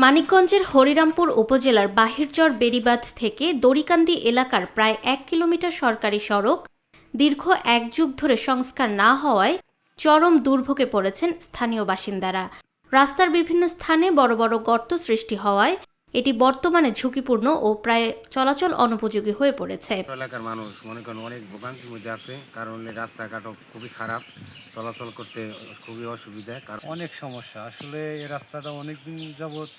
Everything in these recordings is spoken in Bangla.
মানিকগঞ্জের হরিরামপুর উপজেলার বাহিরচর বেড়িবাঁধ থেকে দড়িকান্দি এলাকার প্রায় ১ কিলোমিটার সরকারি সড়ক দীর্ঘ ১ যুগ ধরে সংস্কার না হওয়ায় চরম দুর্ভোগে পড়েছেন স্থানীয় বাসিন্দারা। রাস্তার বিভিন্ন স্থানে বড় বড় গর্ত সৃষ্টি হওয়ায় এটি বর্তমানে ঝুঁকিপূর্ণ ও প্রায় চলাচল অনুপযোগী হয়ে পড়েছে। এলাকার মানুষ মনে করেন অনেক ভোগান্তির মধ্যে আছে, কারণ রাস্তাঘাটও খুবই খারাপ, চলাচল করতে খুবই অসুবিধা। অনেক সমস্যা আসলে এই রাস্তাটা অনেকদিন যাবত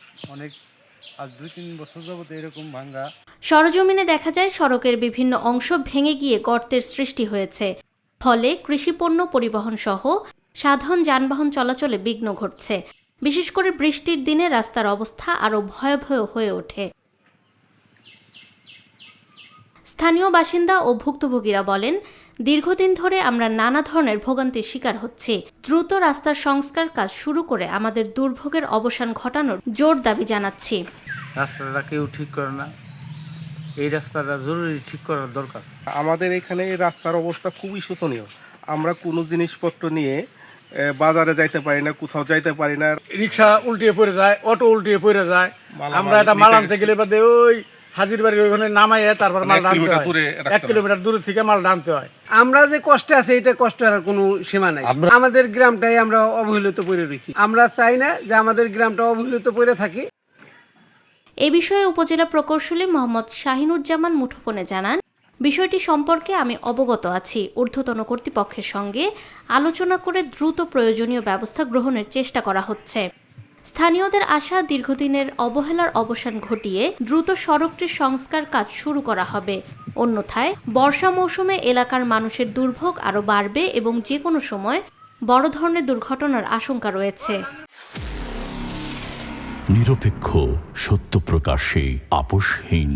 আজ ২-৩ বছর যাবত এরকম ভাঙ্গা। সরজমিনে দেখা যায় সড়কের বিভিন্ন অংশ ভেঙে গিয়ে গর্তের সৃষ্টি হয়েছে, ফলে কৃষিপণ্য পরিবহন সহ সাধারণ যানবাহন চলাচলে বিঘ্ন ঘটছে। বিশেষ করে বৃষ্টির দিনে রাস্তার অবস্থা আরও ভয়াবহ হয়ে ওঠে। স্থানীয় বাসিন্দা ও ভুক্তভোগীরা বলেন, দীর্ঘদিন ধরে আমরা নানা ধরনের ভোগান্তির শিকার হচ্ছি। দ্রুত রাস্তার সংস্কার কাজ শুরু করে আমাদের দুর্ভোগের অবসান ঘটানোর জোর দাবি জানাচ্ছি। রাস্তাটা কেউ ঠিক করে না, এই রাস্তাটা জরুরি ঠিক করার দরকার। আমাদের এখানে রাস্তার অবস্থা খুবই শোচনীয়। আমরা কোনো জিনিসপত্র নিয়ে বাজারে যাইতে পারি না, কোথাও যাইতে পারি না। রিক্সা উল্টিয়ে পড়ে যায়, অটো উল্টিয়ে পড়ে যায়। আমরা এটা মাল আনতে গেলে বাদে ওই হাজির বাড়ির ওইখানে নামাইয়ে তারপর মাল আনতে হয়। 1 কিলোমিটার দূরে থেকে মাল আনতে হয়। আমরা যে কষ্টে আছে এটা কষ্টের আর কোনো সীমা নাই। আমাদের গ্রামটাই আমরা অবহেলিত পড়ে রয়েছি। আমরা চাই না যে আমাদের গ্রামটা অবহেলিত পড়ে থাকি। এ বিষয়ে উপজেলা প্রকৌশলী মোহাম্মদ শাহিনুজ্জামান মুঠোফোনে জানান, বিষয়টি সম্পর্কে আমি অবগত আছি। ঊর্ধ্বতন কর্তৃপক্ষের সঙ্গে আলোচনা করে দ্রুত প্রয়োজনীয় ব্যবস্থা গ্রহণের চেষ্টা করা হচ্ছে। স্থানীয়দের আশা, দীর্ঘদিনের অবহেলার অবসান ঘটিয়ে দ্রুত সড়কটির সংস্কার কাজ শুরু করা হবে। অন্যথায় বর্ষা মৌসুমে এলাকার মানুষের দুর্ভোগ আরও বাড়বে এবং যে কোনো সময় বড় ধরনের দুর্ঘটনার আশঙ্কা রয়েছে। নিরপেক্ষ, সত্য প্রকাশে আপোষহীন।